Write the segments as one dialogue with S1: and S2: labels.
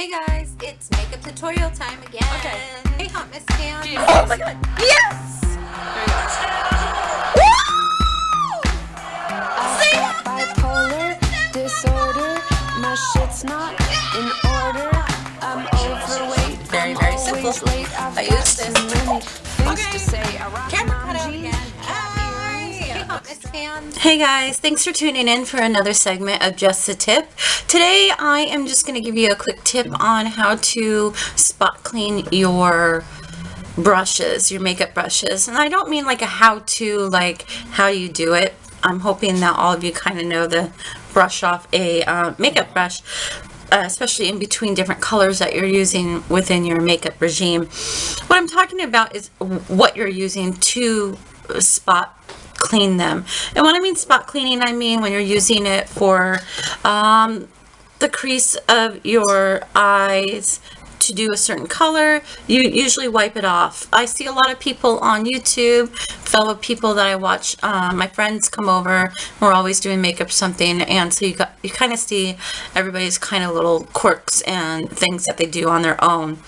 S1: Hey guys, it's makeup tutorial time again.
S2: Okay.
S1: Hey Hot Miss Cam.
S2: Oh my god.
S1: Yes!
S2: There you
S3: I've got bipolar disorder. My shit's not in order. I'm overweight.
S2: Very,
S3: I'm
S2: very
S3: always
S2: simple.
S3: late. I've
S2: I
S3: got
S2: use this.
S3: too many things
S1: Okay.
S3: to say. I rock
S1: Camera
S3: my
S1: cut out
S3: jeans,
S1: again.
S3: cat earrings.
S1: Hey Hot Miss Cam.
S4: Hey guys, thanks for tuning in for another segment of Just a Tip. Today I am just going to give you a quick tip on how to spot clean your brushes, your makeup brushes. And I don't mean like a how-to, like how you do it. I'm hoping that all of you kind of know the brush off a makeup brush, especially in between different colors that you're using within your makeup regime. What I'm talking about is what you're using to spot clean them. And when I mean spot cleaning, I mean when you're using it for the crease of your eyes to do a certain color, you usually wipe it off. I see a lot of people on YouTube, fellow people that I watch, my friends come over, we're always doing makeup or something, and so you kind of see everybody's kind of little quirks and things that they do on their own.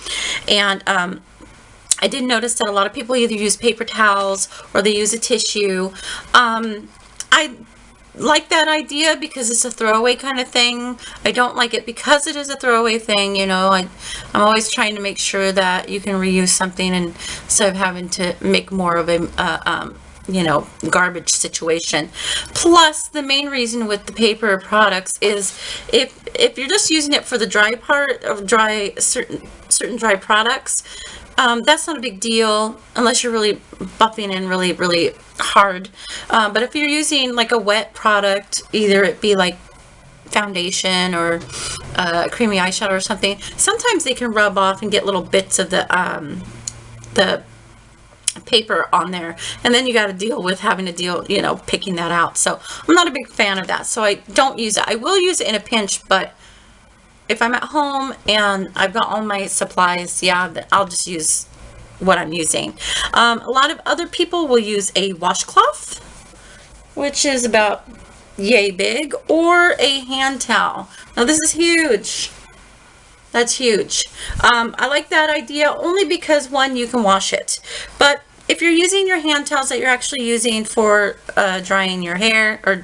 S4: And I did notice that a lot of people either use paper towels or they use a tissue. I like that idea because it's a throwaway kind of thing. I don't like it because it is a throwaway thing, you know. I'm always trying to make sure that you can reuse something instead of having to make more of a you know, garbage situation. Plus, the main reason with the paper products is if you're just using it for the dry part of certain dry products, that's not a big deal unless you're really buffing in really hard. But if you're using like a wet product, either it be like foundation or creamy eyeshadow or something, sometimes they can rub off and get little bits of the paper on there, and then you got to deal with having to deal, you know, picking that out. So I'm not a big fan of that, so I don't use it. I will use it in a pinch, but if I'm at home and I've got all my supplies, yeah, I'll just use what I'm using. A lot of other people will use a washcloth, which is about yay big, or a hand towel. Now this is huge. That's huge. I like that idea only because, one, you can wash it. But if you're using your hand towels that you're actually using for drying your hair or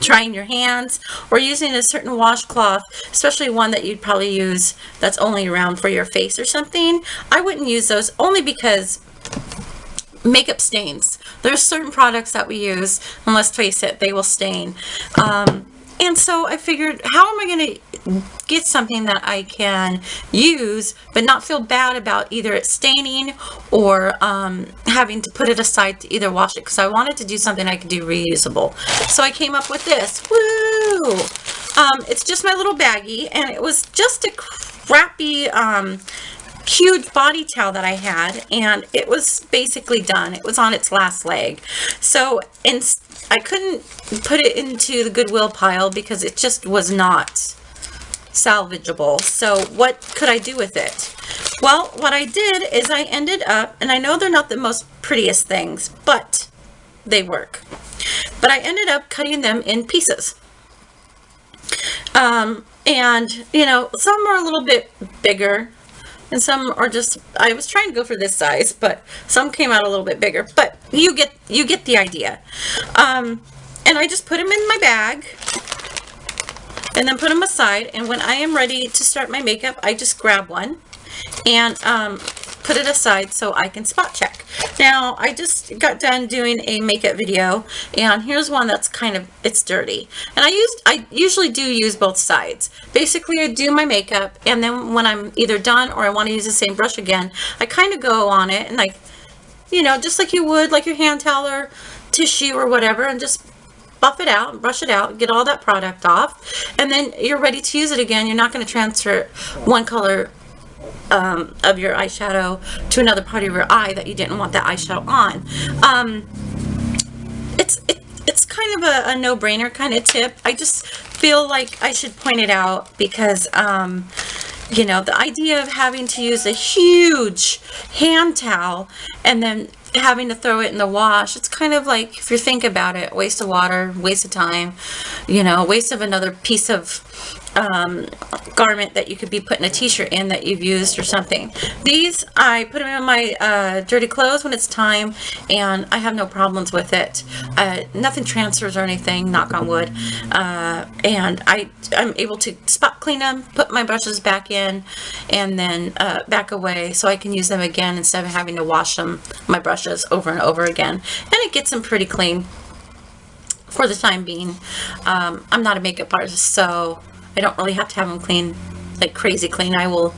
S4: drying your hands, or using a certain washcloth, especially one that you'd probably use that's only around for your face or something, I wouldn't use those, only because makeup stains. There's certain products that we use, and let's face it, they will stain. And so I figured, how am I going to get something that I can use but not feel bad about either it staining or having to put it aside to either wash it, because I wanted to do something I could do reusable. So I came up with this. Woo! It's just my little baggie, and it was just a crappy huge body towel that I had, and it was basically done. It was on its last leg. So I couldn't put it into the Goodwill pile because it just was not salvageable. So what could I do with it? Well, what I did is I ended up, and I know they're not the most prettiest things, but they work. But I ended up cutting them in pieces. And, you know, some are a little bit bigger, and some are just, I was trying to go for this size, but some came out a little bit bigger, but you get the idea. And I just put them in my bag and then put them aside, and when I am ready to start my makeup, I just grab one and put it aside so I can spot check. Now, I just got done doing a makeup video, and here's one that's kind of, it's dirty. And I usually do use both sides. Basically, I do my makeup, and then when I'm either done or I want to use the same brush again, I kind of go on it and, like, you know, just like you would, like your hand towel or tissue or whatever, and just buff it out, brush it out, get all that product off, and then you're ready to use it again. You're not going to transfer one color of your eyeshadow to another part of your eye that you didn't want that eyeshadow on. It's kind of a no-brainer kind of tip. I just feel like I should point it out because you know, the idea of having to use a huge hand towel and then having to throw it in the wash, it's kind of like, if you think about it, waste of water, waste of time, you know, waste of another piece of garment that you could be putting a t-shirt in that you've used or something. These, I put them in my dirty clothes when it's time, and I have no problems with it. Nothing transfers or anything, knock on wood. And I'm able to spot clean them, put my brushes back in, and then back away so I can use them again instead of having to wash my brushes over and over again. And it gets them pretty clean for the time being. I'm not a makeup artist, so I don't really have to have them clean, like crazy clean. I will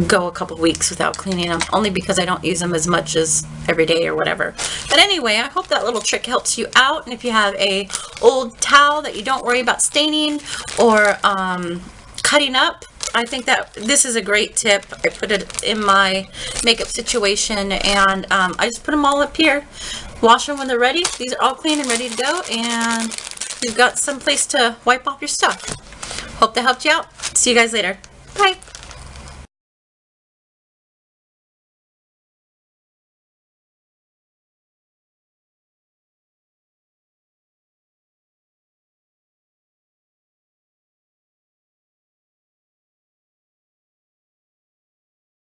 S4: go a couple weeks without cleaning them, only because I don't use them as much as every day or whatever. But anyway, I hope that little trick helps you out. And if you have a old towel that you don't worry about staining or cutting up, I think that this is a great tip. I put it in my makeup situation, and I just put them all up here, wash them when they're ready. These are all clean and ready to go, and you've got some place to wipe off your stuff. Hope that helped you out. See you guys later. Bye.